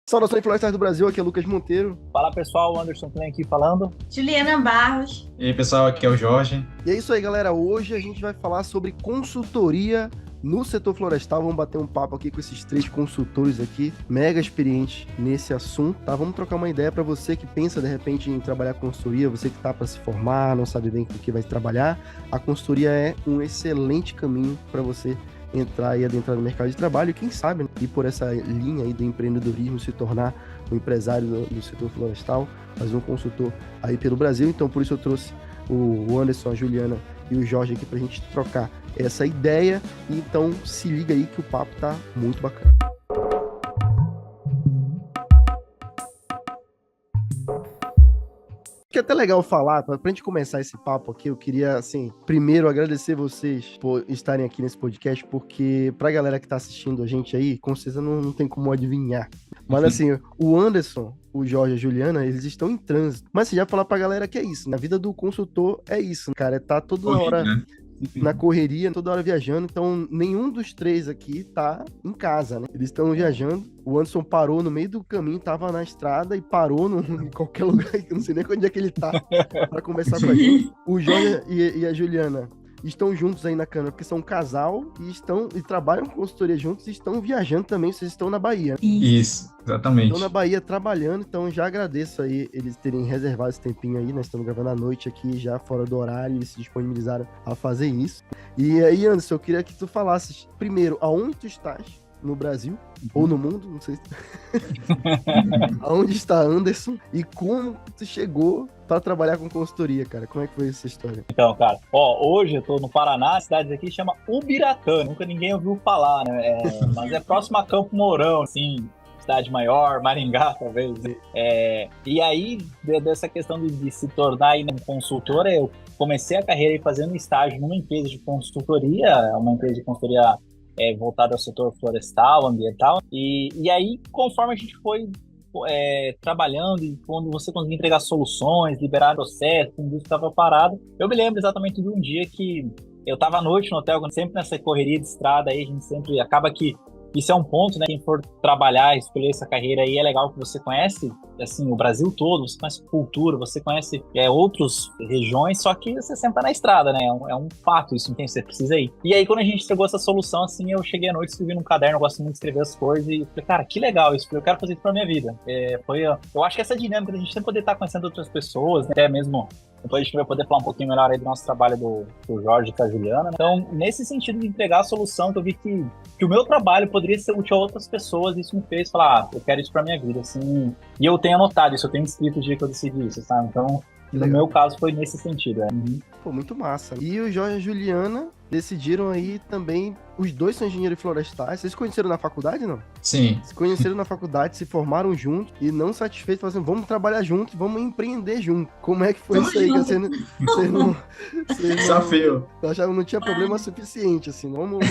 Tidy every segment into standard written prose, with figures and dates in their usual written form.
Saudações florestais do Brasil, aqui é Lucas Monteiro. Fala pessoal, Anderson Klein aqui falando. Juliana Barros. E aí pessoal, aqui é o Jorge. E é isso aí, galera. Hoje a gente vai falar sobre consultoria no setor florestal. Vamos bater um papo aqui com esses três consultores aqui, mega experientes nesse assunto, tá? Vamos trocar uma ideia para você que pensa de repente em trabalhar com consultoria, você que tá para se formar, não sabe bem com o que vai trabalhar. A consultoria é um excelente caminho para você entrar e adentrar no mercado de trabalho e quem sabe, né, ir por essa linha aí do empreendedorismo, se tornar um empresário do setor florestal, fazer um consultor aí pelo Brasil. Então por isso eu trouxe o Anderson, a Juliana e o Jorge aqui pra gente trocar essa ideia. Então se liga aí que o papo tá muito bacana. Que é até legal falar, pra gente começar esse papo aqui, eu queria, assim, primeiro agradecer vocês por estarem aqui nesse podcast, porque pra galera que tá assistindo a gente aí, com certeza não tem como adivinhar. Mas assim, o Anderson, o Jorge e a Juliana, eles estão em trânsito. Mas você já falar pra galera que é isso, né? A vida do consultor é isso, cara, tá toda hora na correria, toda hora viajando, então nenhum dos três aqui tá em casa, né? Eles estão viajando. O Anderson parou no meio do caminho, tava na estrada e parou em qualquer lugar, eu não sei nem onde é que ele tá, pra conversar com a gente. O Jorge e a Juliana estão juntos aí na cana, porque são um casal e trabalham com consultoria juntos e estão viajando também, vocês estão na Bahia. Isso, exatamente. Estão na Bahia trabalhando, então já agradeço aí eles terem reservado esse tempinho aí, nós estamos gravando à noite aqui, já fora do horário, eles se disponibilizaram a fazer isso. E aí, Anderson, eu queria que tu falasses, primeiro, aonde tu estás no Brasil, ou no mundo, não sei se... Aonde está Anderson e como tu chegou para trabalhar com consultoria, cara? Como é que foi essa história? Então, cara, hoje eu tô no Paraná, a cidade aqui chama Ubiratã, nunca ninguém ouviu falar, né? Mas é próximo a Campo Mourão, assim, cidade maior, Maringá, talvez. E aí, dessa questão de se tornar aí um consultor, eu comecei a carreira aí fazendo estágio numa empresa de consultoria, uma empresa de consultoria voltada ao setor florestal, ambiental, e aí, conforme a gente foi trabalhando e quando você conseguia entregar soluções, liberar processo, tudo isso estava parado, eu me lembro exatamente de um dia que eu estava à noite no hotel, sempre nessa correria de estrada aí, a gente sempre acaba que isso é um ponto, né? Quem for trabalhar, escolher essa carreira aí, é legal que você conhece, assim, o Brasil todo, você conhece cultura, você conhece outras regiões, só que você sempre tá na estrada, né? É um fato isso, entende? Você precisa ir. E aí, quando a gente entregou essa solução, assim, eu cheguei à noite, escrevi num caderno, eu gosto muito de escrever as coisas, e falei, cara, que legal isso, eu quero fazer isso pra minha vida. Eu acho que essa dinâmica da gente sempre poder estar conhecendo outras pessoas, né? Até mesmo depois a gente vai poder falar um pouquinho melhor aí do nosso trabalho do Jorge e da Juliana, né? Então, nesse sentido de entregar a solução, que eu vi que o meu trabalho poderia ser útil a outras pessoas, isso me fez falar, eu quero isso pra minha vida, assim. E eu tenho anotado isso, eu tenho escrito o dia que eu decidi isso, sabe? Então, no meu caso, foi nesse sentido. Pô, muito massa. E o Jorge e a Juliana decidiram aí também, os dois são engenheiros florestais. Vocês se conheceram na faculdade, não? Sim. Se conheceram na faculdade, se formaram juntos e não satisfeitos, falaram assim, vamos trabalhar juntos, vamos empreender juntos. Como é que foi isso aí? Vocês não Desafio. Eu achava que não tinha problema suficiente, assim, vamos...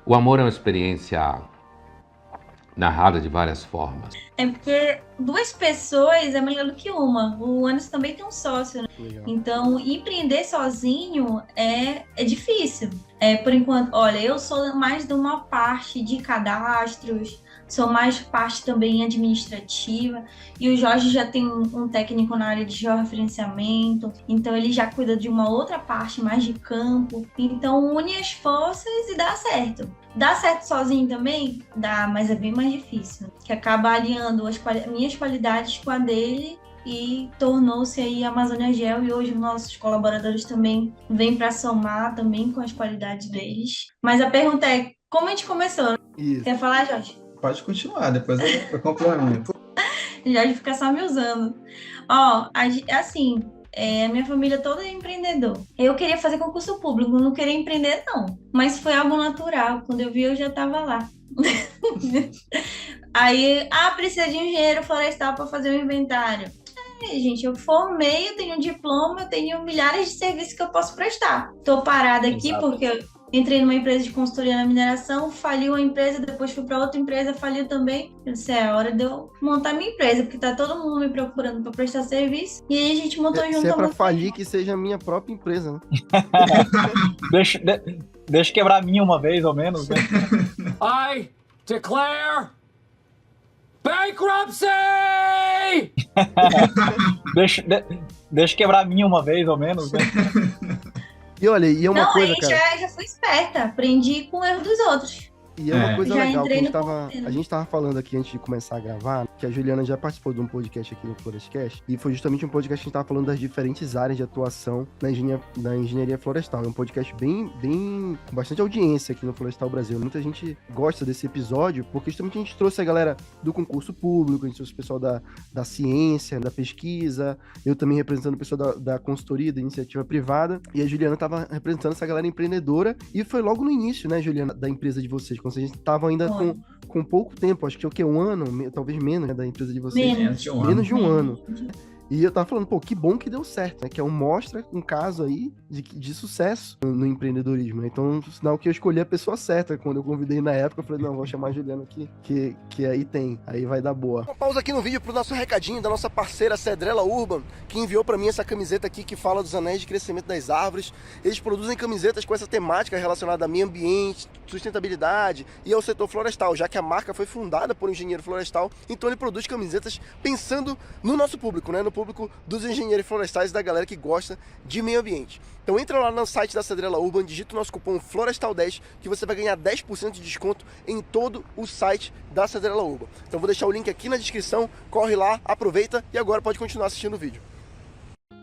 O amor é uma experiência narrada de várias formas. É porque duas pessoas é melhor do que uma. O Anderson também tem um sócio, né? Legal. Então, empreender sozinho é difícil. Por enquanto, olha, eu sou mais de uma parte de cadastros, sou mais parte também administrativa, e o Jorge já tem um técnico na área de georreferenciamento, então ele já cuida de uma outra parte mais de campo. Então, une as forças e dá certo. Dá certo sozinho também? Dá, mas é bem mais difícil. Que acaba alinhando as minhas qualidades com a dele e tornou-se aí a Amazônia Gel, e hoje nossos colaboradores também vêm para somar também com as qualidades deles. Mas a pergunta é, como a gente começou? Isso. Quer falar, Jorge? Pode continuar, depois eu complemento. Jorge fica só me usando. Assim, a minha família toda é empreendedor. Eu queria fazer concurso público, não queria empreender, não. Mas foi algo natural. Quando eu vi, eu já estava lá. Aí, precisa de um engenheiro florestal para fazer o inventário. Gente, eu formei, eu tenho um diploma, eu tenho milhares de serviços que eu posso prestar. Tô parada aqui porque eu entrei numa empresa de consultoria na mineração, faliu a empresa, depois fui para outra empresa, faliu também. Eu disse, é a hora de eu montar minha empresa, porque tá todo mundo me procurando para prestar serviço. E aí a gente montou junto. Se é pra falir, que seja a minha própria empresa, né? Deixa eu quebrar a minha uma vez, ao menos, né? I declare Bankruptcy! Deixa eu quebrar a minha uma vez, ao menos, né? E olha, e é uma Não, coisa, aí cara. já fui esperta. Aprendi com o erro dos outros. E é uma coisa Já legal que entrei no a gente tava falando aqui antes de começar a gravar, que a Juliana já participou de um podcast aqui no Florescast, e foi justamente um podcast que a gente tava falando das diferentes áreas de atuação na engenharia florestal. É um podcast com bastante audiência aqui no Florestal Brasil. Muita gente gosta desse episódio, porque justamente a gente trouxe a galera do concurso público, a gente trouxe o pessoal da ciência, da pesquisa, eu também representando o pessoal da consultoria, da iniciativa privada, e a Juliana tava representando essa galera empreendedora, e foi logo no início, né, Juliana, da empresa de vocês, quando vocês estavam ainda com pouco tempo, acho que é o quê? Um ano, talvez menos, né, da empresa de vocês. Menos. Menos de um ano. E eu tava falando, pô, que bom que deu certo, né? Que mostra um caso aí de sucesso no empreendedorismo, né? Então, sinal que eu escolhi a pessoa certa. Quando eu convidei na época, eu falei, não, vou chamar a Juliana aqui, que aí aí vai dar boa. Uma pausa aqui no vídeo pro nosso recadinho da nossa parceira Cedrela Urban, que enviou pra mim essa camiseta aqui que fala dos anéis de crescimento das árvores. Eles produzem camisetas com essa temática relacionada a meio ambiente, sustentabilidade e ao setor florestal, já que a marca foi fundada por um engenheiro florestal, então ele produz camisetas pensando no nosso público, né? No público dos engenheiros florestais e da galera que gosta de meio ambiente. Então entra lá no site da Cedrela Urban, digita o nosso cupom FLORESTAL10 que você vai ganhar 10% de desconto em todo o site da Cedrela Urban. Então vou deixar o link aqui na descrição, corre lá, aproveita e agora pode continuar assistindo o vídeo.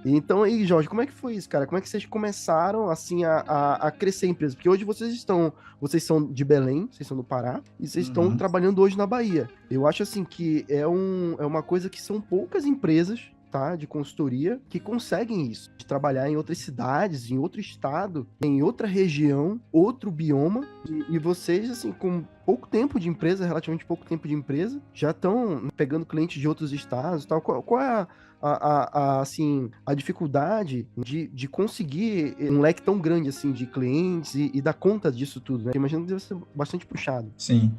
Então aí, Jorge, como é que foi isso, cara? Como é que vocês começaram, assim, a crescer a empresa? Porque hoje vocês são de Belém, vocês são do Pará, e vocês estão trabalhando hoje na Bahia. Eu acho, assim, que é uma coisa que são poucas empresas, tá, de consultoria, que conseguem isso, de trabalhar em outras cidades, em outro estado, em outra região, outro bioma, e vocês, assim, com pouco tempo de empresa, relativamente pouco tempo de empresa, já estão pegando clientes de outros estados e tal. Qual é assim, a dificuldade de conseguir um leque tão grande, assim, de clientes e dar conta disso tudo, né? Imagino que deve ser bastante puxado. Sim.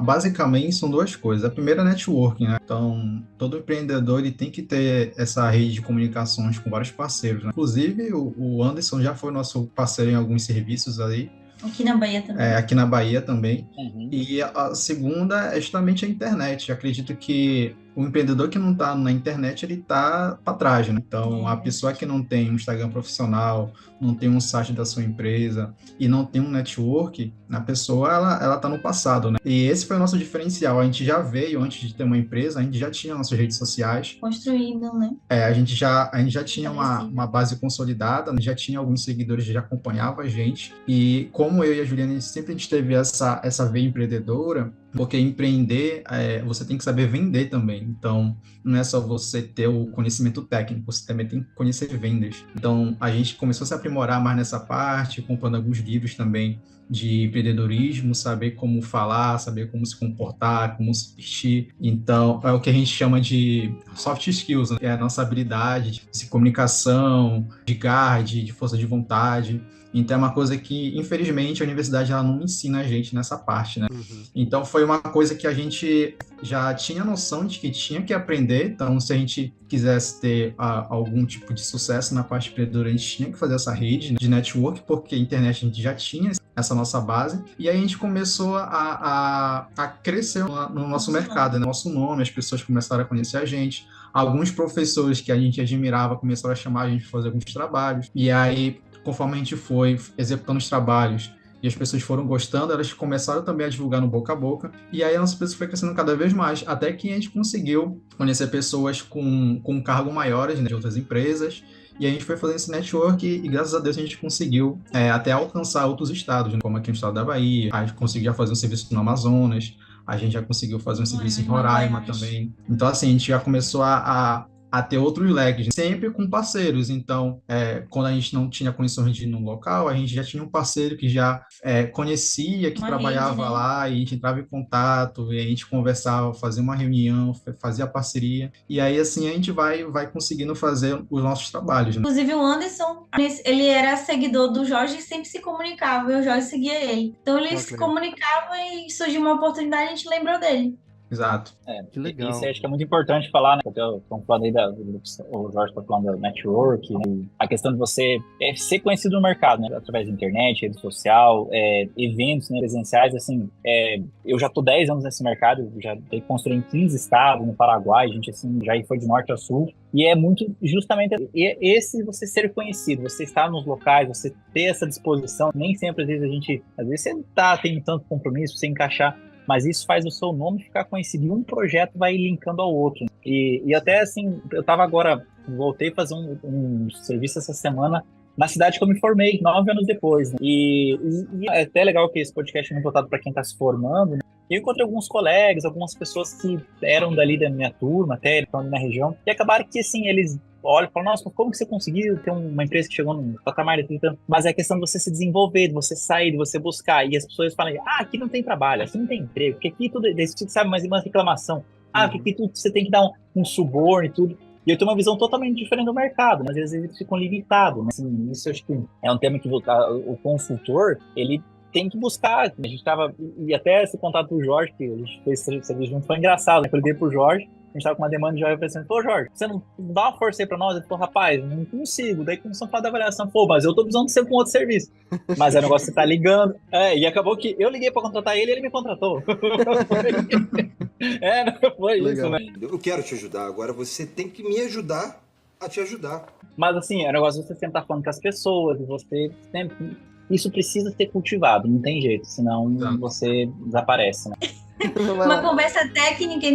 Basicamente são duas coisas. A primeira é networking, né? Então, todo empreendedor ele tem que ter essa rede de comunicações com vários parceiros, né? Inclusive, o Anderson já foi nosso parceiro em alguns serviços ali. Aqui na Bahia também. Aqui na Bahia também. Uhum. E a segunda é justamente a internet. Eu acredito que o empreendedor que não está na internet, ele está para trás, né? Então, a pessoa que não tem um Instagram profissional, não tem um site da sua empresa e não tem um network, a pessoa, ela está no passado, né? E esse foi o nosso diferencial. A gente já veio, antes de ter uma empresa, a gente já tinha nossas redes sociais. Construído, né? A gente já tinha uma base consolidada, já tinha alguns seguidores que já acompanhavam a gente. E como eu e a Juliana, a gente teve essa veia empreendedora, porque empreender, você tem que saber vender também. Então, não é só você ter o conhecimento técnico, você também tem que conhecer vendas. Então, a gente começou a se aprimorar mais nessa parte, comprando alguns livros também de empreendedorismo, saber como falar, saber como se comportar, como se vestir. Então, é o que a gente chama de soft skills, né? Que é a nossa habilidade de comunicação, de garra, de força de vontade. Então, é uma coisa que, infelizmente, a universidade ela não ensina a gente nessa parte, né? Uhum. Então, foi uma coisa que a gente já tinha noção de que tinha que aprender. Então, se a gente quisesse ter algum tipo de sucesso na parte empreendedora, a gente tinha que fazer essa rede, né, de network, porque a internet a gente já tinha essa nossa base. E aí a gente começou a crescer no nosso mercado, né? Nosso nome, as pessoas começaram a conhecer a gente. Alguns professores que a gente admirava começaram a chamar a gente para fazer alguns trabalhos. E aí, conforme a gente foi executando os trabalhos e as pessoas foram gostando, elas começaram também a divulgar no boca a boca, e aí a nossa empresa foi crescendo cada vez mais, até que a gente conseguiu conhecer pessoas com cargo maiores, né, de outras empresas, e a gente foi fazendo esse network e graças a Deus a gente conseguiu até alcançar outros estados, né, como aqui no estado da Bahia, a gente conseguiu fazer um serviço no Amazonas, a gente já conseguiu fazer um serviço em Roraima também. Então, assim, a gente já começou a ter outros legs, sempre com parceiros. Então, quando a gente não tinha condições de ir no local, a gente já tinha um parceiro que já conhecia, que trabalhava rede, né? lá, e a gente entrava em contato, e a gente conversava, fazia uma reunião, fazia parceria, e aí, assim, a gente vai conseguindo fazer os nossos trabalhos, né? Inclusive, o Anderson, ele era seguidor do Jorge e sempre se comunicava, e o Jorge seguia ele. Então, ele se comunicava e surgiu uma oportunidade e a gente lembrou dele. Exato. Que legal. Isso acho que é muito importante falar, né? Estamos falando aí o Jorge está falando da network, né? A questão de você ser conhecido no mercado, né? Através da internet, rede social, eventos, né, presenciais, assim, eu já tô 10 anos nesse mercado, já construí em 15 estados, no Paraguai, a gente, assim, já foi de norte a sul, e é muito justamente esse você ser conhecido, você estar nos locais, você ter essa disposição, nem sempre, às vezes você tem tanto compromisso, você encaixar, mas isso faz o seu nome ficar conhecido e um projeto vai linkando ao outro. E até assim, voltei a fazer um serviço essa semana na cidade que eu me formei, 9 anos depois. Né? E é até legal que esse podcast é muito voltado para quem está se formando. Né? Eu encontrei alguns colegas, algumas pessoas que eram dali da minha turma, até estão ali na região, e acabaram que assim, eles olham e falam, nossa, como que você conseguiu ter uma empresa que chegou no patamar de 30 anos? Mas é a questão de você se desenvolver, de você sair, de você buscar. E as pessoas falam, aqui não tem trabalho, aqui não tem emprego, porque aqui tudo, sabe, mais uma reclamação. Porque aqui tudo você tem que dar um suborno e tudo. E eu tenho uma visão totalmente diferente do mercado, mas às vezes eles ficam limitados. Né? Assim, isso acho que é um tema que o consultor, ele tem que buscar. A gente estava, e até esse contato do Jorge, que a gente fez esse serviço junto, foi engraçado. Né? Eu liguei pro Jorge, a gente tava com uma demanda de Jorge, eu falei assim, pô, Jorge, você não dá uma força aí pra nós? Ele falou, rapaz, não consigo. Daí começamos a falar da avaliação. Pô, mas eu tô precisando de você com outro serviço. Mas é o negócio que você tá ligando. E acabou que eu liguei pra contratar ele e ele me contratou. Não foi legal. Isso, né? Eu quero te ajudar, agora você tem que me ajudar a te ajudar. Mas assim, é um negócio de você sempre estar falando com as pessoas, e você sempre... Isso precisa ser cultivado, não tem jeito, senão você desaparece, né? Uma conversa técnica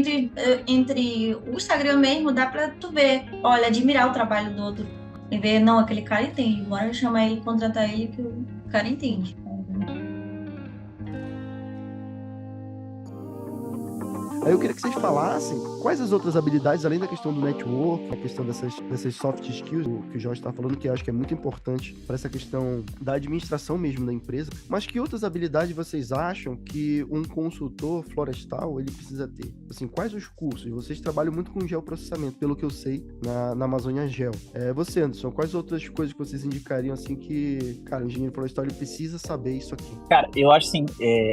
entre o Instagram mesmo, dá pra tu ver, olha, admirar o trabalho do outro. E ver, não, aquele cara entende, bora chamar ele, contratar ele, que o cara entende. Aí eu queria que vocês falassem quais as outras habilidades, além da questão do network, a questão dessas soft skills que o Jorge está falando, que eu acho que é muito importante para essa questão da administração mesmo da empresa, mas que outras habilidades vocês acham que um consultor florestal ele precisa ter? Assim, quais os cursos? Vocês trabalham muito com geoprocessamento, pelo que eu sei, na Amazônia Geo. Você, Anderson, quais outras coisas que vocês indicariam assim que, cara, o engenheiro florestal ele precisa saber isso aqui? Cara, eu acho assim,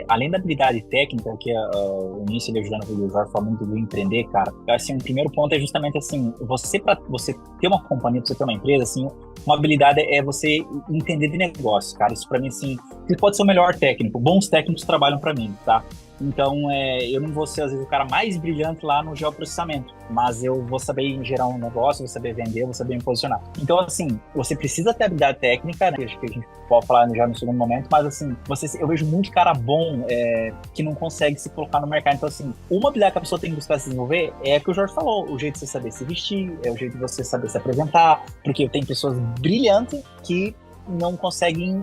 além da habilidade técnica, que o início ele ajudando o Jorge falando do empreender, cara, eu acho assim, o primeiro ponto é justamente assim, pra você ter uma companhia, pra você ter uma empresa, assim, uma habilidade é você entender de negócio, cara, isso pra mim, assim, você pode ser o melhor técnico, bons técnicos trabalham pra mim, tá? Então, eu não vou ser, às vezes, o cara mais brilhante lá no geoprocessamento, mas eu vou saber gerar um negócio, vou saber vender, vou saber me posicionar. Então, assim, você precisa ter habilidade técnica, né? Acho que a gente pode falar já no segundo momento, mas, assim, eu vejo muito cara bom que não consegue se colocar no mercado. Então, assim, uma habilidade que a pessoa tem que buscar se desenvolver é o que o Jorge falou, o jeito de você saber se vestir, é o jeito de você saber se apresentar, porque tem pessoas brilhantes que não conseguem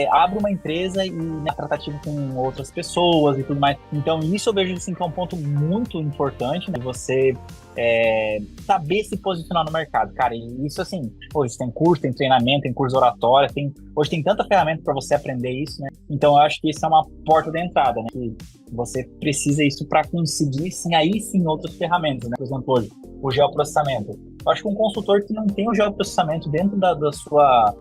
abrir uma empresa e tratativa com outras pessoas e tudo mais. Então isso eu vejo assim, que é um ponto muito importante, né? Você saber se posicionar no mercado, cara. E isso assim, hoje tem curso, tem treinamento, tem curso oratório, hoje tem tanta ferramenta para você aprender isso, né? Então eu acho que isso é uma porta de entrada, né? Que você precisa isso para conseguir sim outras ferramentas, né? Por exemplo, hoje o geoprocessamento. Eu acho que um consultor que não tem o geoprocessamento dentro da sua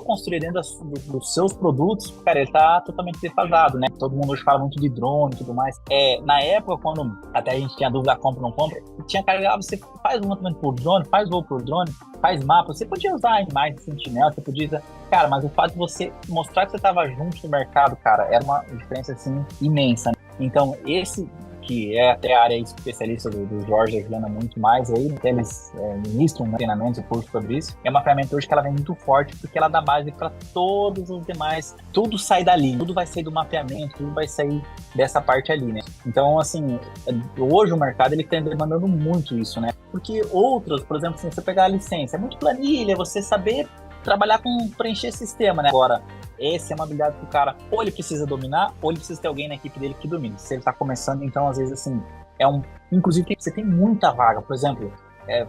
consultoria, dentro dos seus produtos, cara, ele tá totalmente defasado, né? Todo mundo hoje fala muito de drone e tudo mais. Na época, quando até a gente tinha dúvida, compra ou não compra, tinha cara que você faz um montamento por drone, faz voo por drone, faz mapa, você podia usar mais de Sentinel, você podia usar... Cara, mas o fato de você mostrar que você estava junto no mercado, cara, era uma diferença, assim, imensa, né? Então, esse... que é até a área especialista do Jorge, ajudando muito mais aí, até eles ministram treinamentos e cursos sobre isso. É uma ferramenta hoje que ela vem muito forte, porque ela dá base para todos os demais. Tudo sai dali, tudo vai sair do mapeamento, tudo vai sair dessa parte ali, né? Então, assim, hoje o mercado ele está demandando muito isso, né? Porque outros, por exemplo, se você pegar a licença, é muito planilha, você saber trabalhar com preencher sistema, né? Agora, essa é uma habilidade que o cara, ou ele precisa dominar, ou ele precisa ter alguém na equipe dele que domine. Se ele tá começando, então, às vezes, assim, inclusive, você tem muita vaga. Por exemplo,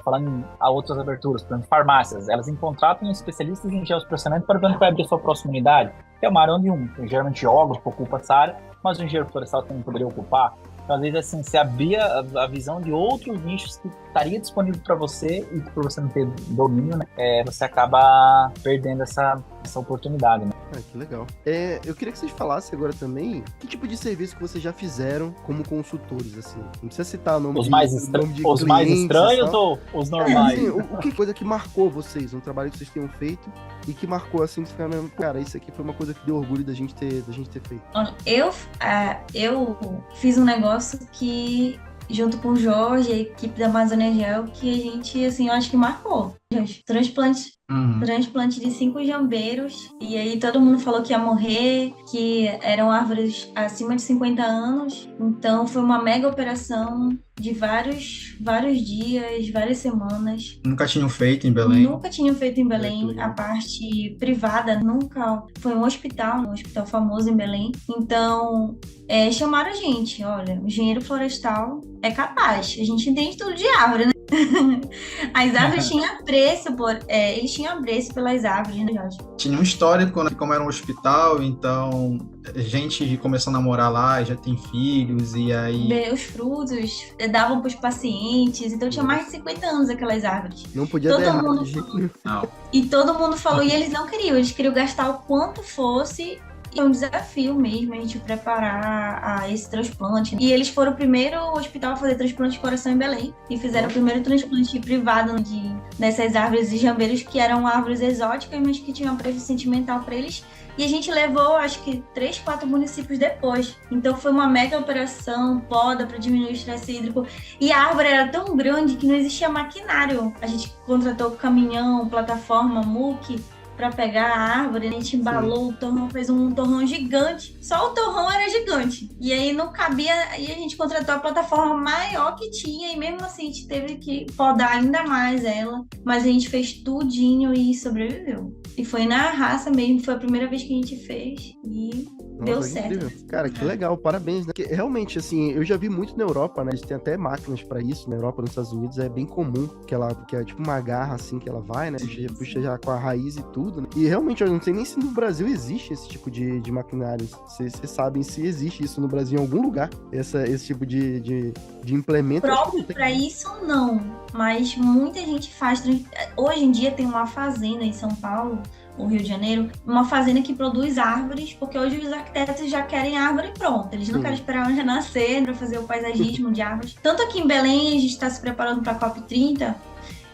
falando em outras aberturas, por exemplo, farmácias, elas contratam especialistas em geoprocessamento para ver onde vai abrir a sua próxima unidade. É uma área onde geralmente geógrafo ocupa essa área, mas o engenheiro florestal também poderia ocupar. Então, às vezes, assim, você abria a visão de outros nichos que estaria disponível para você e que por você não ter domínio, né, você acaba perdendo essa essa oportunidade, né? Ah, que legal. Eu queria que vocês falassem agora também que tipo de serviço que vocês já fizeram como consultores, assim. Não precisa citar o nome Os mais estranhos ou os normais? Assim, o que coisa que marcou vocês, um trabalho que vocês tenham feito e que marcou assim, que ficaram, cara, isso aqui foi uma coisa que deu orgulho da gente ter feito. Eu fiz um negócio que, junto com o Jorge, a equipe da Amazônia Gel, que a gente, assim, eu acho que marcou. Transplante de 5 jambeiros, e aí todo mundo falou que ia morrer, que eram árvores acima de 50 anos, então foi uma mega operação de vários dias, várias semanas. Nunca tinham feito em Belém? Nunca tinham feito em Belém, a parte privada nunca, foi um hospital famoso em Belém, então chamaram a gente, olha, o engenheiro florestal é capaz, a gente entende tudo de árvore, né? As árvores tinham apreço eles tinham apreço pelas árvores, né, Jorge? Tinha um histórico, né? Como era um hospital, então gente começou a namorar lá, já tem filhos, e aí... Os frutos davam para os pacientes, então tinha mais de 50 anos aquelas árvores. Não podia dar errado de jeito nenhum. E todo mundo falou, e eles não queriam, eles queriam gastar o quanto fosse. É um desafio mesmo a gente preparar esse transplante. E eles foram o primeiro hospital a fazer transplante de coração em Belém. E fizeram o primeiro transplante privado dessas árvores de jambeiros, que eram árvores exóticas, mas que tinham um preço sentimental para eles. E a gente levou, acho que 3, 4 municípios depois. Então foi uma mega operação, poda para diminuir o estresse hídrico. E a árvore era tão grande que não existia maquinário. A gente contratou caminhão, plataforma, muque, para pegar a árvore, a gente embalou o torrão, fez um torrão gigante. Só o torrão era gigante. E aí não cabia, e a gente contratou a plataforma maior que tinha, e mesmo assim a gente teve que podar ainda mais ela. Mas a gente fez tudinho e sobreviveu. E foi na raça mesmo, foi a primeira vez que a gente fez e deu certo. Incrível. Cara, que legal, parabéns, né? Porque, realmente, assim, eu já vi muito na Europa, né? Eles têm até máquinas pra isso, na Europa, nos Estados Unidos, é bem comum, que é tipo uma garra, assim, que ela vai, né? Puxa já com a raiz e tudo, né? E realmente, eu não sei nem se no Brasil existe esse tipo de maquinário. Vocês sabem se existe isso no Brasil em algum lugar, esse tipo de implemento. Próprio pra isso, não. Mas muita gente faz. Hoje em dia tem uma fazenda em São Paulo, o Rio de Janeiro, uma fazenda que produz árvores, porque hoje os arquitetos já querem árvore pronta. Eles não querem esperar ela renascer para fazer o paisagismo de árvores. Tanto aqui em Belém, a gente está se preparando para a COP30,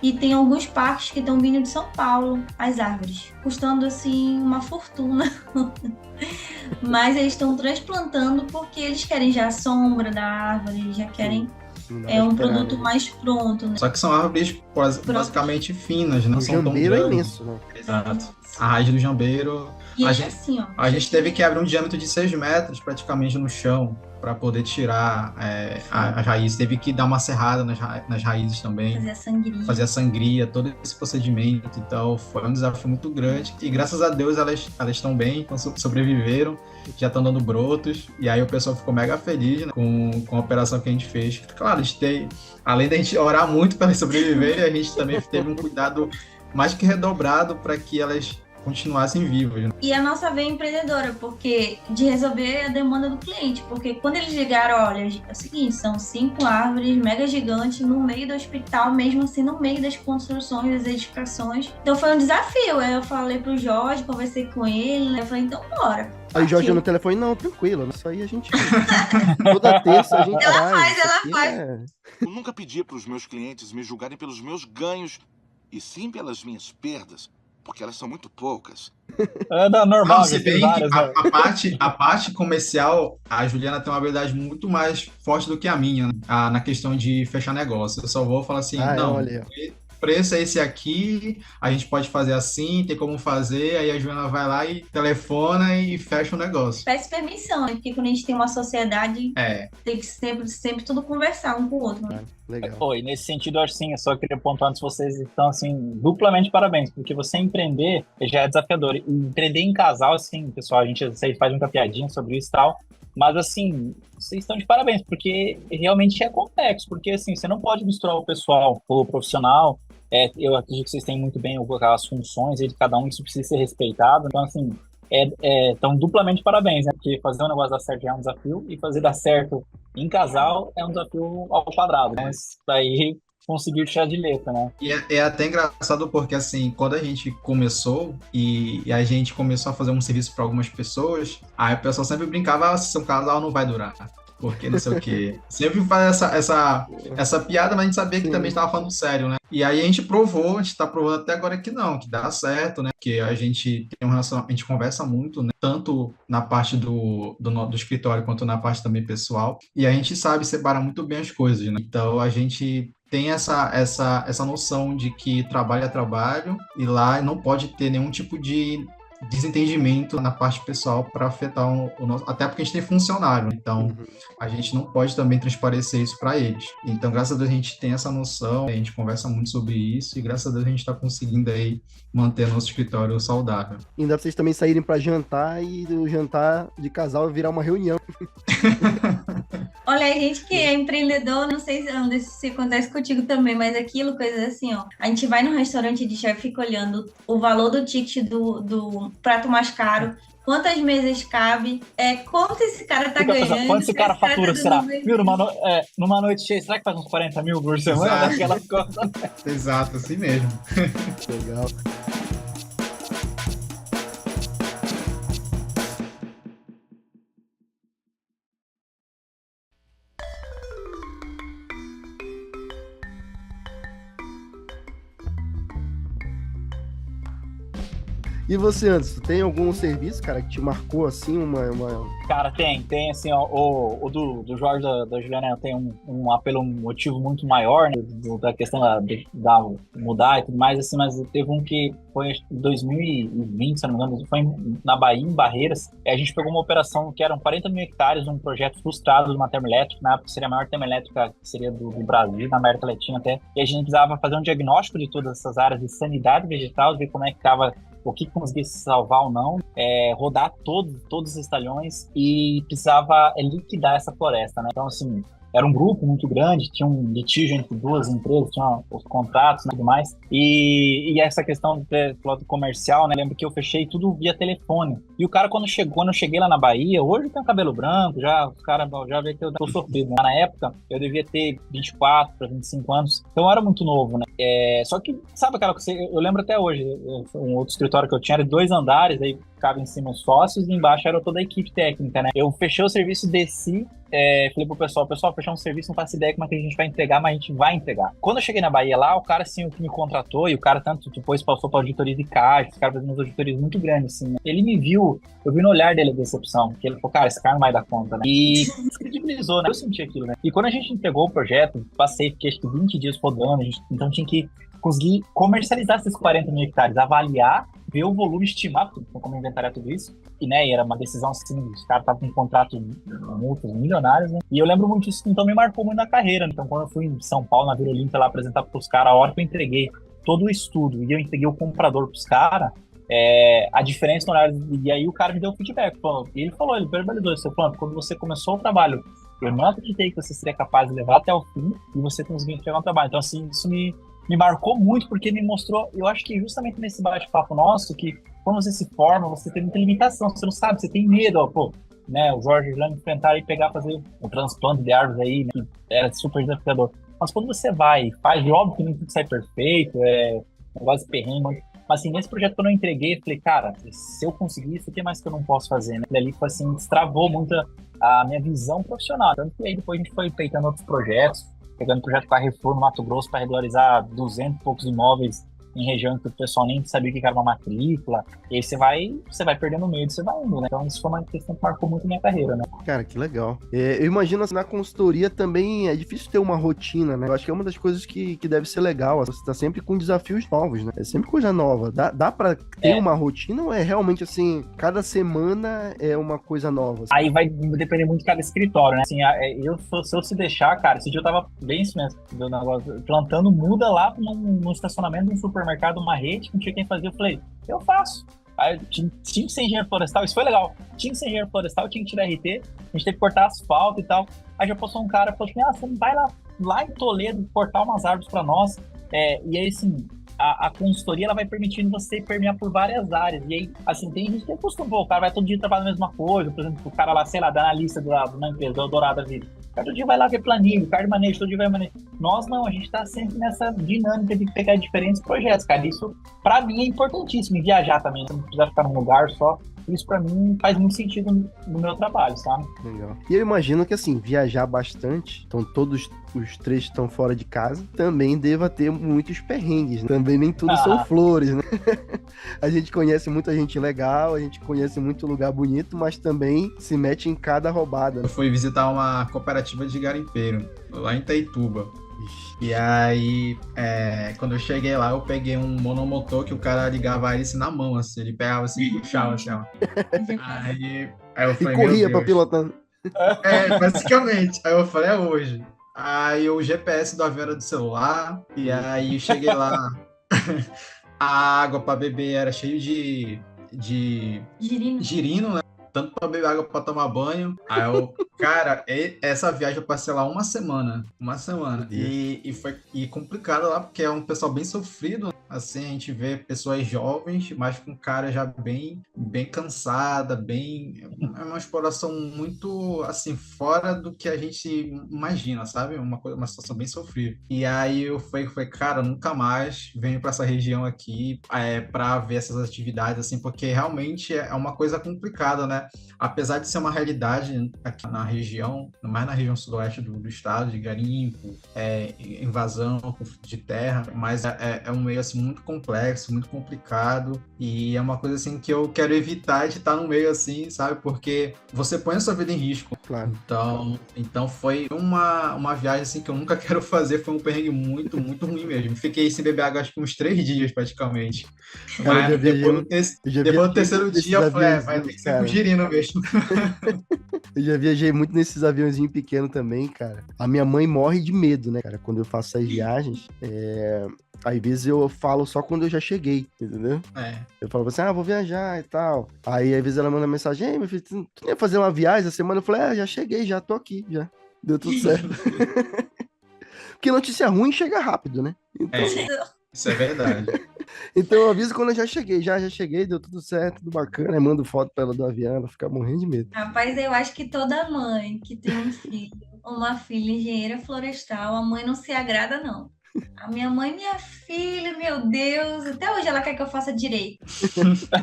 e tem alguns parques que estão vindo de São Paulo, as árvores, custando assim uma fortuna. Mas eles estão transplantando porque eles querem já a sombra da árvore, eles já querem um produto mais pronto, né? Só que são árvores basicamente finas, não o são tão jambeiro grandes. É imenso, né? Exato. A raiz do jambeiro... E assim, ó, a gente teve que abrir um diâmetro de 6 metros praticamente no chão para poder tirar as raízes. Teve que dar uma serrada nas raízes também. Fazer a sangria, todo esse procedimento. Então foi um desafio muito grande. E graças a Deus elas estão bem, então sobreviveram, já estão dando brotos. E aí o pessoal ficou mega feliz, né, com a operação que a gente fez. Claro, além da gente orar muito para elas sobreviverem, a gente também teve um cuidado mais que redobrado para que elas continuassem vivos. Né? E a nossa veia empreendedora, porque de resolver a demanda do cliente, porque quando eles ligaram, olha, é o seguinte, são 5 árvores mega gigantes no meio do hospital, mesmo assim no meio das construções, das edificações. Então foi um desafio. Aí eu falei pro Jorge, conversei com ele, eu falei, então bora. Aí o Jorge no telefone, não, tranquilo, isso aí a gente... Toda terça a gente ela faz. Eu nunca pedi para os meus clientes me julgarem pelos meus ganhos, e sim pelas minhas perdas, porque elas são muito poucas. Normal, se bem que a parte comercial, a Juliana tem uma habilidade muito mais forte do que a minha, né? Na questão de fechar negócio. Eu só vou falar assim, preço é esse aqui, a gente pode fazer assim, tem como fazer, aí a Juliana vai lá e telefona e fecha o negócio. Peço permissão, né? Porque quando a gente tem uma sociedade, tem que sempre tudo conversar um com o outro, né? Legal. E nesse sentido, assim, eu só queria pontuar antes, vocês estão, assim, duplamente parabéns, porque você empreender já é desafiador. E empreender em casal, assim, pessoal, a gente faz muita piadinha sobre isso e tal, mas, assim, vocês estão de parabéns, porque realmente é complexo, porque, assim, você não pode misturar o pessoal com o profissional. Eu acredito que vocês têm muito bem as funções de cada um, isso precisa ser respeitado. Então, assim, então, duplamente parabéns, né? Porque fazer um negócio dar certo já é um desafio, e fazer dar certo em casal é um desafio ao quadrado. Mas daí conseguiu tirar de letra, né? E é até engraçado porque, assim, quando a gente começou e a gente começou a fazer um serviço para algumas pessoas, aí a pessoa sempre brincava, seu casal não vai durar. Porque não sei o quê. Sempre faz essa piada, mas a gente sabia que também estava falando sério, né? E aí a gente provou, a gente está provando até agora que não, que dá certo, né? Porque a gente tem a gente conversa muito, né? Tanto na parte do escritório quanto na parte também pessoal. E a gente sabe separar muito bem as coisas, né? Então a gente tem essa noção de que trabalho é trabalho e lá não pode ter nenhum tipo de desentendimento na parte pessoal para afetar o nosso, até porque a gente tem funcionário, então a gente não pode também transparecer isso para eles. Então, graças a Deus a gente tem essa noção, a gente conversa muito sobre isso e graças a Deus a gente está conseguindo aí manter nosso escritório saudável. E dá pra vocês também saírem para jantar e o jantar de casal virar uma reunião. Olha, a gente que é empreendedor, não sei se acontece contigo também, mas aquilo, coisa assim, ó. A gente vai num restaurante de chefe e fica olhando o valor do ticket do prato mais caro, quantas mesas cabe, quanto esse cara tá ganhando. Quanto esse cara fatura, será? Viu, numa noite cheia, será que faz uns 40 mil por semana? Daquelas coisas. Exato, assim mesmo. Legal. E você, Anderson, tem algum serviço, cara, que te marcou, assim, uma... Cara, tem assim, ó, o do Jorge da Juliana tem um apelo motivo muito maior, né, da questão da mudar e tudo mais, assim, mas teve um que foi em 2020, se não me engano, foi na Bahia, em Barreiras, e a gente pegou uma operação que eram 40 mil hectares, um projeto frustrado de uma termoelétrica, na época seria a maior termoelétrica que seria do Brasil, na América Latina até, e a gente precisava fazer um diagnóstico de todas essas áreas de sanidade vegetal, ver como é que estava, o que conseguisse salvar ou não, rodar todos os estalhões e precisava liquidar essa floresta, né? Então, assim, era um grupo muito grande, tinha um litígio entre duas empresas, tinha os contratos e tudo mais. E essa questão do comercial, né? Lembro que eu fechei tudo via telefone. E o cara, quando eu cheguei lá na Bahia, hoje eu tenho cabelo branco, os caras já vê que eu tô sofrido, né? Na época, eu devia ter 24 para 25 anos, então eu era muito novo, né? Só que, sabe aquela coisa, eu lembro até hoje, um outro escritório que eu tinha era 2 andares, aí ficava em cima os sócios e embaixo era toda a equipe técnica, né? Eu fechei o serviço, desci, falei pro pessoal, fechar um serviço, não faço ideia como é que a gente vai entregar, mas a gente vai entregar. Quando eu cheguei na Bahia lá, o cara, assim, o que me contratou, e o cara tanto depois passou pra auditoria de caixa, os caras fazendo umas auditorias muito grandes, assim, né? Ele me viu, eu vi no olhar dele a decepção, que ele falou, cara, esse cara não vai dar conta, né? E descredibilizou, né? Eu senti aquilo, né? E quando a gente entregou o projeto, fiquei acho que 20 dias rodando, então tinha que conseguir comercializar esses 40 mil hectares, avaliar, ver o volume estimado, como inventariar tudo isso, e, né, era uma decisão assim, os caras estavam com um contrato multas milionários, né, e eu lembro muito disso, então me marcou muito na carreira, então quando eu fui em São Paulo, na Vila Olímpia, lá apresentar pros caras, a hora que eu entreguei todo o estudo, e eu entreguei o comprador pros caras, a diferença no horário, e aí o cara me deu o feedback, e ele verbalizou isso, quando você começou o trabalho, eu não acreditei que você seria capaz de levar até o fim, e você conseguiu entregar um trabalho, então assim, isso me marcou muito, porque me mostrou, eu acho que justamente nesse bate-papo nosso, que quando você se forma, você tem muita limitação, você não sabe, você tem medo, né, o Jorge e o Juliano enfrentaram e pegar, fazer um transplante de árvores aí, né, que era super desafiador. Mas quando você vai e faz, óbvio que nem tudo sai perfeito, negócio de perrengue, mas assim, nesse projeto que eu não entreguei, eu falei, cara, se eu conseguir isso, o que mais que eu não posso fazer, né? E ali foi assim, destravou muito a minha visão profissional, tanto que aí depois a gente foi peitando outros projetos, pegando projeto Carrefour no Mato Grosso para regularizar 200 e poucos imóveis em região que o pessoal nem sabia que era uma matrícula, e aí você vai perdendo medo, você vai indo, né? Então isso foi uma questão que marcou muito a minha carreira, né? Cara, que legal. Eu imagino, assim, na consultoria também é difícil ter uma rotina, né? Eu acho que é uma das coisas que deve ser legal, você tá sempre com desafios novos, né? É sempre coisa nova. Dá pra ter uma rotina ou é realmente, assim, cada semana é uma coisa nova? Assim? Aí vai depender muito de cada escritório, né? Assim, se eu se deixar, cara, esse dia eu tava bem isso mesmo, plantando muda lá no estacionamento de um supermercado, uma rede, que não tinha quem fazia, eu falei, eu faço. Aí tinha que ser engenheiro florestal, isso foi legal. Tinha que ser engenheiro florestal, tinha que tirar RT, a gente teve que cortar asfalto e tal. Aí já passou um cara e falou assim, você não vai lá em Toledo cortar umas árvores pra nós. E aí, assim, a consultoria, ela vai permitindo você permear por várias áreas. E aí, assim, tem gente que acostumou, o cara vai todo dia trabalhar a mesma coisa, por exemplo, o cara lá, sei lá, da analista de uma empresa, da Dourada Vida. Cada dia vai lá ver planilha, card manejo, todo dia vai manejo. Nós não, a gente tá sempre nessa dinâmica de pegar diferentes projetos, cara. Isso, pra mim, é importantíssimo. E viajar também, você não precisa ficar num lugar só. Isso pra mim faz muito sentido no meu trabalho, sabe? Legal. E eu imagino que, assim, viajar bastante, então todos os três estão fora de casa, também deva ter muitos perrengues, né? Também nem tudo são flores, né? A gente conhece muita gente legal, a gente conhece muito lugar bonito, mas também se mete em cada roubada, né? Eu fui visitar uma cooperativa de garimpeiro, lá em Itaituba. E aí, quando eu cheguei lá, eu peguei um monomotor que o cara ligava a hélice na mão, assim. Ele pegava assim e puxava, assim, ó. Aí eu E falei, corria meu pra Deus. pilotando. Basicamente. Aí eu falei, é hoje. Aí o GPS do avião era do celular. E aí eu cheguei lá. A água pra beber era cheio de girino, né? Tanto pra beber água pra tomar banho. Aí cara, essa viagem eu passei lá uma semana. E complicado lá, porque é um pessoal bem sofrido. Assim, a gente vê pessoas jovens, mas com cara já bem cansada, é uma exploração muito, assim, fora do que a gente imagina, sabe? Uma situação bem sofrida. E aí eu falei, cara, nunca mais venho para essa região aqui para ver essas atividades, assim, porque realmente é uma coisa complicada, né? Apesar de ser uma realidade aqui na região, mais na região sudoeste do estado, de garimpo, invasão, conflito de terra, mas é um meio assim muito complexo, muito complicado, e é uma coisa assim que eu quero evitar de estar no meio assim, sabe? Porque você põe a sua vida em risco. Claro. Então foi uma viagem assim que eu nunca quero fazer, foi um perrengue muito, muito ruim mesmo. Fiquei sem beber água acho que uns 3 dias praticamente. Cara, Mas depois do terceiro dia eu falei, vai ter que ser com girino mesmo. Eu já viajei muito nesses aviãozinhos pequenos também, cara. A minha mãe morre de medo, né, cara? Quando eu faço essas viagens, às vezes eu falo só quando eu já cheguei, entendeu? Eu falo assim, vou viajar e tal. Aí, às vezes ela manda mensagem, ei, meu filho, tu não ia fazer uma viagem essa semana? Eu falei, já cheguei, já tô aqui, já. Deu tudo certo. Porque notícia ruim chega rápido, né? Então... Isso é verdade. Então eu aviso quando eu já cheguei. Já cheguei, deu tudo certo, tudo bacana. Aí mando foto pra ela do avião, ela fica morrendo de medo. Rapaz, eu acho que toda mãe que tem um filho, uma filha engenheira florestal, a mãe não se agrada, não. A minha mãe, minha filha, meu Deus, até hoje ela quer que eu faça direito.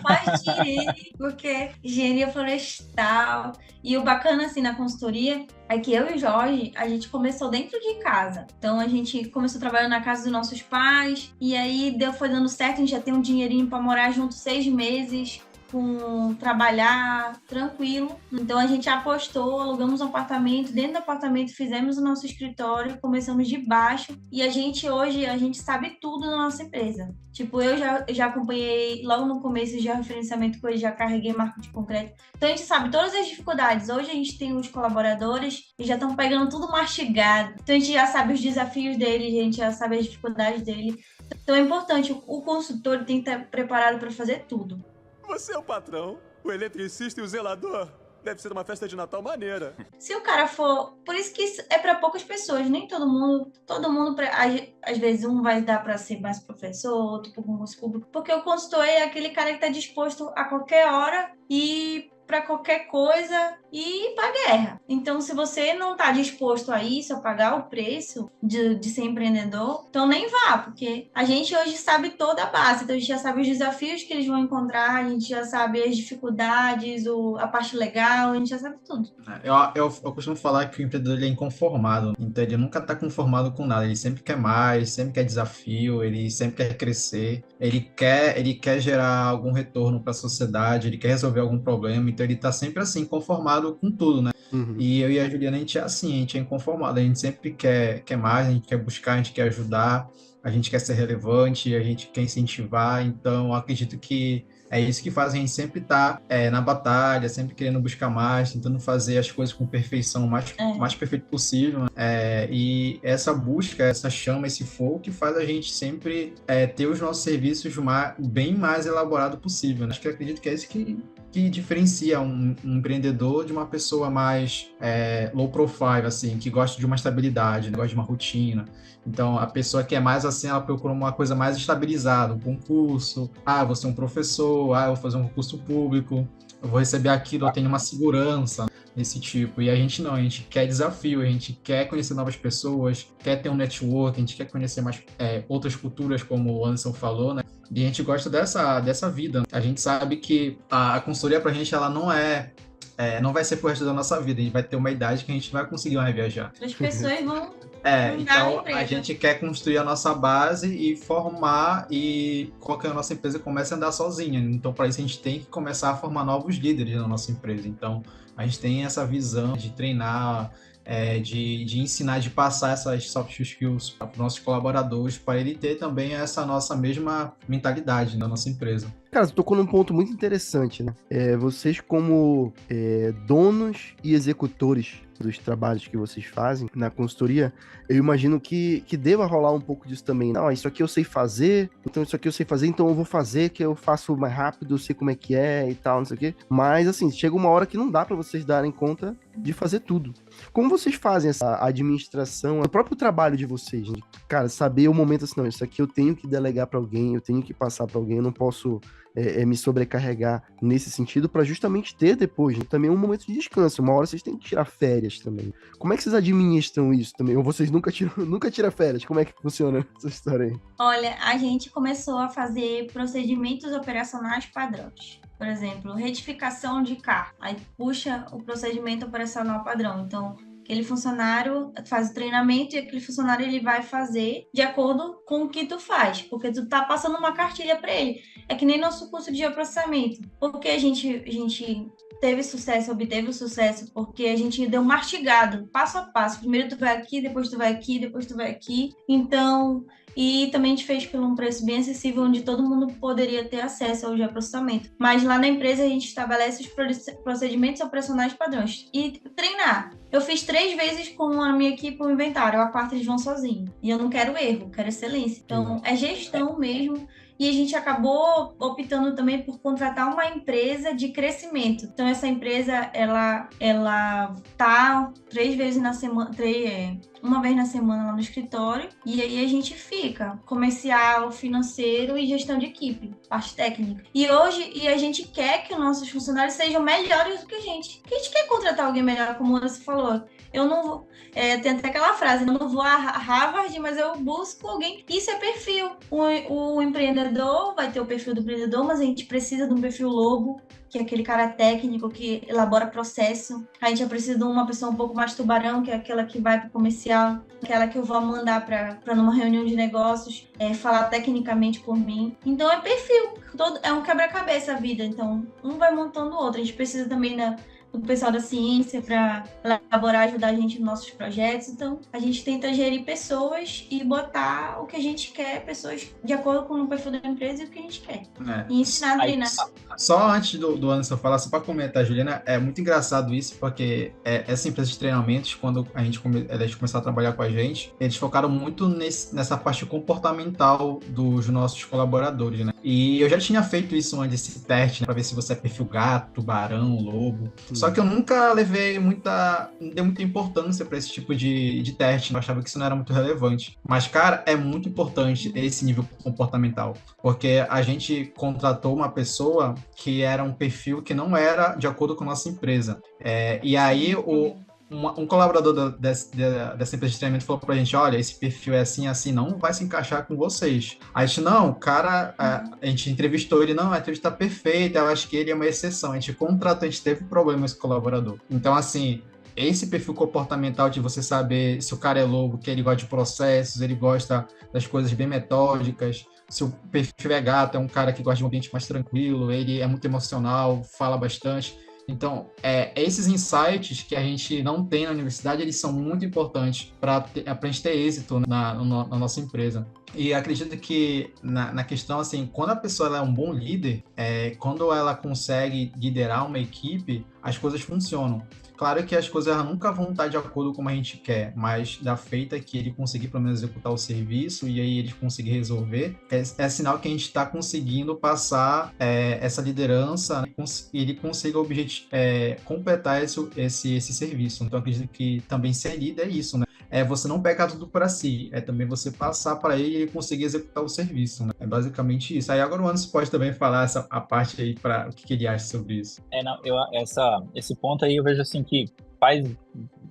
Faz direito, porque engenharia florestal. E o bacana, assim, na consultoria é que eu e o Jorge, a gente começou dentro de casa. Então, a gente começou trabalhando na casa dos nossos pais, e aí foi dando certo, a gente já tem um dinheirinho para morar junto 6 meses, com trabalhar tranquilo. Então a gente apostou, alugamos um apartamento, dentro do apartamento fizemos o nosso escritório, começamos de baixo e hoje a gente sabe tudo da nossa empresa. Tipo, eu já acompanhei logo no começo de referenciamento, que eu já carreguei marco de concreto. Então a gente sabe todas as dificuldades. Hoje a gente tem os colaboradores e já estão pegando tudo mastigado. Então a gente já sabe os desafios dele, a gente já sabe as dificuldades dele. Então é importante, o consultor tem que estar preparado para fazer tudo. Você é o patrão, o eletricista e o zelador. Deve ser uma festa de Natal maneira. Se o cara for... Por isso que isso é para poucas pessoas, nem todo mundo... Às vezes um vai dar para ser mais professor, outro para concurso público. Porque o consultor é aquele cara que está disposto a qualquer hora e para qualquer coisa e ir para guerra. Então, se você não está disposto a isso, a pagar o preço de ser empreendedor, então nem vá, porque a gente hoje sabe toda a base. Então, a gente já sabe os desafios que eles vão encontrar, a gente já sabe as dificuldades, a parte legal, a gente já sabe tudo. Eu costumo falar que o empreendedor ele é inconformado, então ele nunca está conformado com nada, ele sempre quer mais, sempre quer desafio, ele sempre quer crescer, ele quer gerar algum retorno para a sociedade, ele quer resolver algum problema, então ele está sempre assim, conformado com tudo, né? Uhum. E eu e a Juliana, a gente é assim, a gente é inconformado, a gente sempre quer mais, a gente quer buscar, a gente quer ajudar, a gente quer ser relevante, a gente quer incentivar, então eu acredito que é isso que faz a gente sempre estar na batalha, sempre querendo buscar mais, tentando fazer as coisas com perfeição, mais perfeito possível. E essa busca, essa chama, esse fogo que faz a gente sempre ter os nossos serviços bem mais elaborado possível. Acho que eu acredito que é isso que diferencia um empreendedor de uma pessoa mais low profile, assim, que gosta de uma estabilidade, gosta de uma rotina. Então, a pessoa que é mais assim, ela procura uma coisa mais estabilizada, um concurso, vou ser um professor, eu vou fazer um concurso público, eu vou receber aquilo, eu tenho uma segurança. desse tipo. E a gente não, a gente quer desafio, a gente quer conhecer novas pessoas, quer ter um network, a gente quer conhecer mais outras culturas, como o Anderson falou, né? E a gente gosta dessa vida. A gente sabe que a consultoria pra gente, ela não vai ser pro resto da nossa vida. A gente vai ter uma idade que a gente vai conseguir mais viajar. As pessoas vão Então a gente quer construir a nossa base e formar e colocar a nossa empresa comece a andar sozinha. Então, para isso, a gente tem que começar a formar novos líderes na nossa empresa. Então, a gente tem essa visão de treinar, de ensinar, de passar essas soft skills para os nossos colaboradores, para ele ter também essa nossa mesma mentalidade na nossa empresa. Cara, você tocou num ponto muito interessante, né? Vocês como donos e executores dos trabalhos que vocês fazem na consultoria, eu imagino que deva rolar um pouco disso também. Não, isso aqui eu sei fazer, então eu vou fazer, que eu faço mais rápido, eu sei como é que é e tal, não sei o quê. Mas, assim, chega uma hora que não dá pra vocês darem conta de fazer tudo. Como vocês fazem essa administração, o próprio trabalho de vocês, né? Cara, saber o momento assim, não, isso aqui eu tenho que delegar pra alguém, eu tenho que passar pra alguém, eu não posso me sobrecarregar nesse sentido para justamente ter depois também um momento de descanso. Uma hora vocês têm que tirar férias também. Como é que vocês administram isso também? Ou vocês nunca tiram férias? Como é que funciona essa história aí? Olha, a gente começou a fazer procedimentos operacionais padrões. Por exemplo, retificação de carro. Aí puxa o procedimento operacional padrão. Então, aquele funcionário faz o treinamento e aquele funcionário ele vai fazer de acordo com o que tu faz, porque tu tá passando uma cartilha para ele. É que nem nosso curso de geoprocessamento. Porque a gente teve sucesso, obteve o sucesso, porque a gente deu mastigado, passo a passo. Primeiro tu vai aqui, depois tu vai aqui, depois tu vai aqui. Então, e também a gente fez por um preço bem acessível, onde todo mundo poderia ter acesso ao geoprocessamento. Mas lá na empresa a gente estabelece os procedimentos operacionais padrões. E treinar. Eu fiz 3 vezes com a minha equipe o inventário, a quarta eles vão sozinhos. E eu não quero erro, quero excelência. Então, é gestão mesmo. E a gente acabou optando também por contratar uma empresa de crescimento. Então, essa empresa, ela tá 3 vezes na semana, uma vez na semana lá no escritório. E aí a gente fica comercial, financeiro e gestão de equipe, parte técnica. E a gente quer que os nossos funcionários sejam melhores do que a gente. Porque a gente quer contratar alguém melhor, como você falou. Eu não vou... tem até aquela frase, eu não vou a Harvard, mas eu busco alguém. Isso é perfil. O empreendedor vai ter o perfil do empreendedor, mas a gente precisa de um perfil lobo, que é aquele cara técnico que elabora processo. A gente precisa de uma pessoa um pouco mais tubarão, que é aquela que vai para o comercial, aquela que eu vou mandar para numa reunião de negócios, falar tecnicamente por mim. Então é perfil. É um quebra-cabeça a vida. Então, um vai montando o outro. A gente precisa também do pessoal da ciência para elaborar, ajudar a gente nos nossos projetos. Então, a gente tenta gerir pessoas e botar o que a gente quer, pessoas de acordo com o perfil da empresa e o que a gente quer. E ensinar a treinar. Só antes do Anderson falar, só para comentar, Juliana, é muito engraçado isso, porque essa empresa de treinamentos, quando eles começaram a trabalhar com a gente, eles focaram muito nessa parte comportamental dos nossos colaboradores, né? E eu já tinha feito isso antes, esse teste, né, para ver se você é perfil gato, tubarão, lobo. Só que eu nunca não dei muita importância para esse tipo de teste. Eu achava que isso não era muito relevante. Mas, cara, é muito importante esse nível comportamental. Porque a gente contratou uma pessoa que era um perfil que não era de acordo com a nossa empresa. E aí, um colaborador dessa empresa de treinamento falou pra gente, olha, esse perfil é assim, assim, não vai se encaixar com vocês. A gente, não, o cara, a gente entrevistou ele, não, a entrevista tá perfeita, eu acho que ele é uma exceção. A gente contratou, a gente teve problema com esse colaborador. Então, assim, esse perfil comportamental de você saber se o cara é lobo, que ele gosta de processos, ele gosta das coisas bem metódicas, se o perfil é gato, é um cara que gosta de um ambiente mais tranquilo, ele é muito emocional, fala bastante. Então, esses insights que a gente não tem na universidade, eles são muito importantes para a gente ter êxito na nossa empresa. E acredito que na questão, assim, quando a pessoa ela é um bom líder, quando ela consegue liderar uma equipe, as coisas funcionam. Claro que as coisas nunca vão estar de acordo com como a gente quer, mas da feita que ele conseguir pelo menos executar o serviço e aí ele conseguir resolver, é sinal que a gente está conseguindo passar essa liderança e ele consiga completar esse serviço. Então, acredito que também ser líder é isso, né? é você não pegar tudo para si, é também você passar para ele e conseguir executar o serviço, né? É basicamente isso. Aí agora o Anderson pode também falar a parte aí para o que ele acha sobre isso. Não, esse ponto aí eu vejo assim que faz,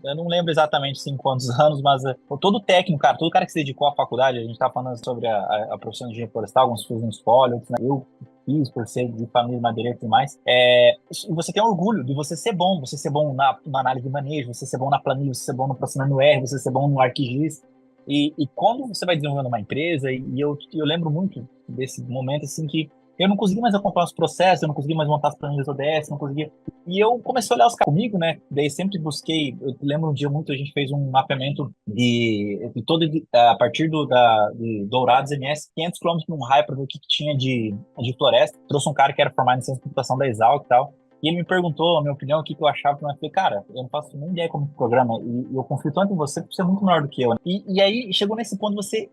eu não lembro exatamente assim, quantos anos, mas todo técnico, cara, todo cara que se dedicou à faculdade, a gente tá falando sobre a profissão de engenheiro florestal, alguns fiz um espólio, outros, né? Eu fiz por ser de família madeireira e tudo mais, você tem orgulho de você ser bom na análise de manejo, você ser bom na planilha, você ser bom no processamento R, você ser bom no ArcGIS, e quando você vai desenvolvendo uma empresa, e eu lembro muito desse momento, assim, que eu não consegui mais acompanhar os processos, eu não consegui mais montar as planilhas ODS, não conseguia. E eu comecei a olhar os caras comigo, né? Daí sempre busquei, eu lembro um dia muito, a gente fez um mapeamento de todo, a partir de Dourados MS, 500 km num raio para ver o que tinha de floresta. Trouxe um cara que era formado em ciência de computação da Exalc e tal. E ele me perguntou a minha opinião, o que eu achava. Eu falei, cara, eu não faço nem ideia como programa. E eu confio tanto em você, porque você é muito maior do que eu. Né? E aí, chegou nesse ponto de você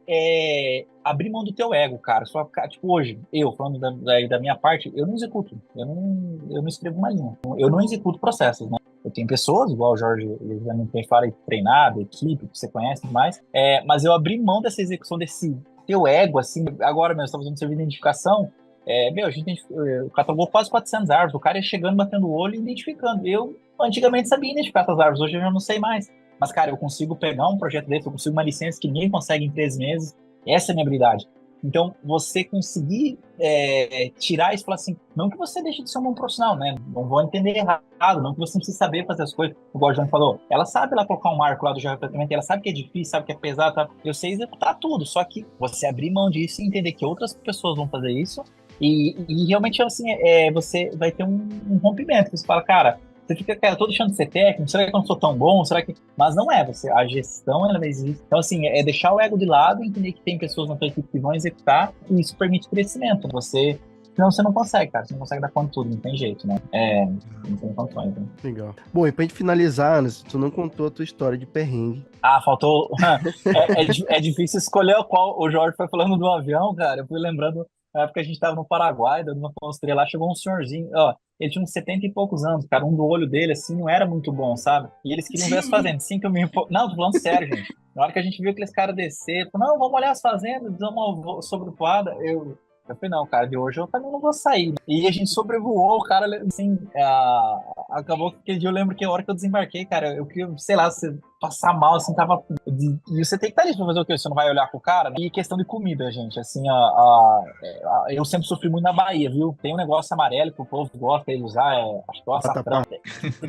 abrir mão do teu ego, cara. Só, tipo, hoje, eu, falando da minha parte, eu não executo. Eu não escrevo uma linha. Eu não executo processos, né? Eu tenho pessoas, igual o Jorge, ele já me fala, treinado, equipe, que você conhece e tudo mais. Mas eu abri mão dessa execução, desse teu ego, assim. Agora mesmo, estamos fazendo serviço de identificação. A gente catalogou quase 400 árvores, o cara ia chegando, batendo o olho e identificando. Eu, antigamente, sabia identificar essas árvores, hoje eu já não sei mais. Mas, cara, eu consigo pegar um projeto desse, eu consigo uma licença que ninguém consegue em 3 meses. Essa é a minha habilidade. Então, você conseguir tirar isso e falar assim, não que você deixe de ser um bom profissional, né? Não vou entender errado, não que você não precisa saber fazer as coisas. O Gordon falou, ela sabe lá colocar um marco lá do georretratamento, ela sabe que é difícil, sabe que é pesado, tá? Eu sei executar tudo, só que você abrir mão disso e entender que outras pessoas vão fazer isso. E realmente, assim, você vai ter um rompimento. Você fala, cara, você fica, cara, eu tô deixando de ser técnico, será que eu não sou tão bom? Será que... Mas não é, a gestão, ela existe. Então, assim, é deixar o ego de lado e entender que tem pessoas na tua equipe que vão executar, e isso permite crescimento. Senão você não consegue, cara, você não consegue dar conta de tudo, não tem jeito, né? Não tem condições, né? Legal. Bom, e pra gente finalizar, Anderson, tu não contou a tua história de perrengue. Faltou... é difícil escolher qual. O Jorge foi falando do avião, cara, eu fui lembrando... Na época a gente tava no Paraguai, dando uma consultoria lá, chegou um senhorzinho, ó, ele tinha uns 70 e poucos anos, cara, do olho dele, assim, não era muito bom, sabe? E eles queriam ver as fazendas, 5 mil... Não, tô falando sério, gente. Na hora que a gente viu aqueles caras descer, falou, não, vamos olhar as fazendas, dar uma sobrevoada, eu falei, não, cara, de hoje eu também não vou sair. E a gente sobrevoou, o cara, assim, acabou que aquele dia eu lembro que a hora que eu desembarquei, cara, eu queria, sei lá, você passar mal, assim, tava... E você tem que estar ali pra fazer o quê? Você não vai olhar pro cara, né? E questão de comida, gente, assim, eu sempre sofri muito na Bahia, viu? Tem um negócio amarelo que o povo gosta de usar, acho que é o açafrão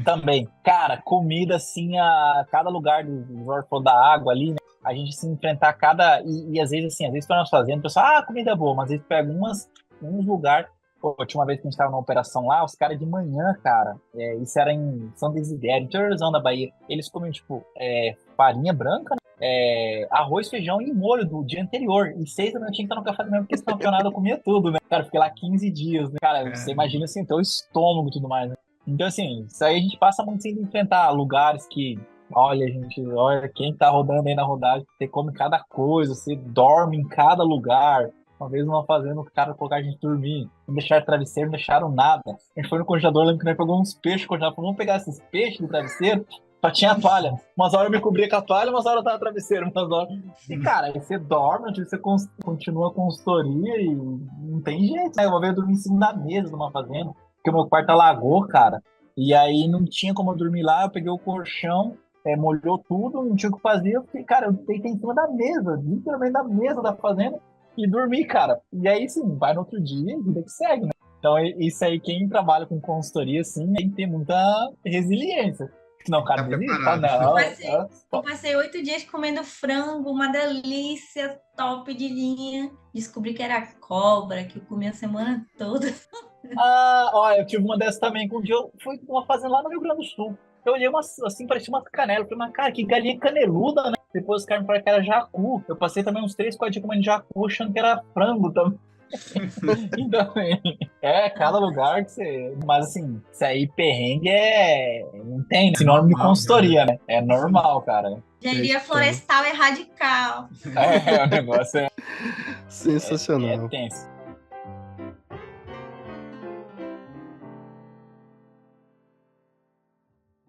também. Cara, comida, assim, a cada lugar do da água ali, né? A gente se enfrentar e às vezes, assim, às vezes quando nós fazendo, o pessoal, comida é boa, mas às vezes pega uns lugares. Pô, tinha uma vez que a gente tava numa operação lá, os caras de manhã, cara, isso era em São Desidério, interiorzão da Bahia, eles comiam, tipo, farinha branca, né? Arroz, feijão e molho do dia anterior. E 6 da manhã tinha que estar no café da manhã, porque esse campeonato eu comia tudo, né? Cara, eu fiquei lá 15 dias, né? Cara, você imagina, assim, teu estômago e tudo mais, né? Então, assim, isso aí a gente passa muito sem enfrentar lugares que... Olha, gente, olha quem tá rodando aí na rodagem, você come cada coisa, você dorme em cada lugar. Uma vez numa fazenda, o cara colocar a gente dormir, não deixaram travesseiro, não deixaram nada. A gente foi no congelador, lembro que nós pegou uns peixes congelados, falou, vamos pegar esses peixes do travesseiro, só tinha a toalha. Umas horas eu me cobria com a toalha, umas horas eu tava travesseiro, umas horas... E, cara, aí você dorme, você continua a consultoria e não tem jeito, né? Uma vez eu dormi em cima da mesa numa fazenda, porque o meu quarto alagou, cara, e aí não tinha como eu dormir lá, eu peguei o colchão, molhou tudo, não tinha o que fazer, eu fiquei, cara, eu deitei em cima da mesa, literalmente da mesa da fazenda, e dormi, cara. E aí, sim, vai no outro dia e vida que segue, né? Então, isso aí, quem trabalha com consultoria, assim, tem que ter muita resiliência. Não, cara, eu passei 8 dias comendo frango, uma delícia, top de linha. Descobri que era cobra, que eu comi a semana toda. Eu tive uma dessas também, que um dia eu fui pra uma fazenda lá no Rio Grande do Sul. Eu olhei assim, parecia uma canela. Eu falei, mas cara, que galinha caneluda, né? Depois os caras me falaram que era jacu. Eu passei também uns 3, 4 dias comendo jacu, achando que era frango também. Então, cada lugar que você... Mas assim, isso aí, perrengue não tem sinônimo de consultoria, né? É normal, cara. Engenharia florestal é radical. O negócio sensacional. tenso.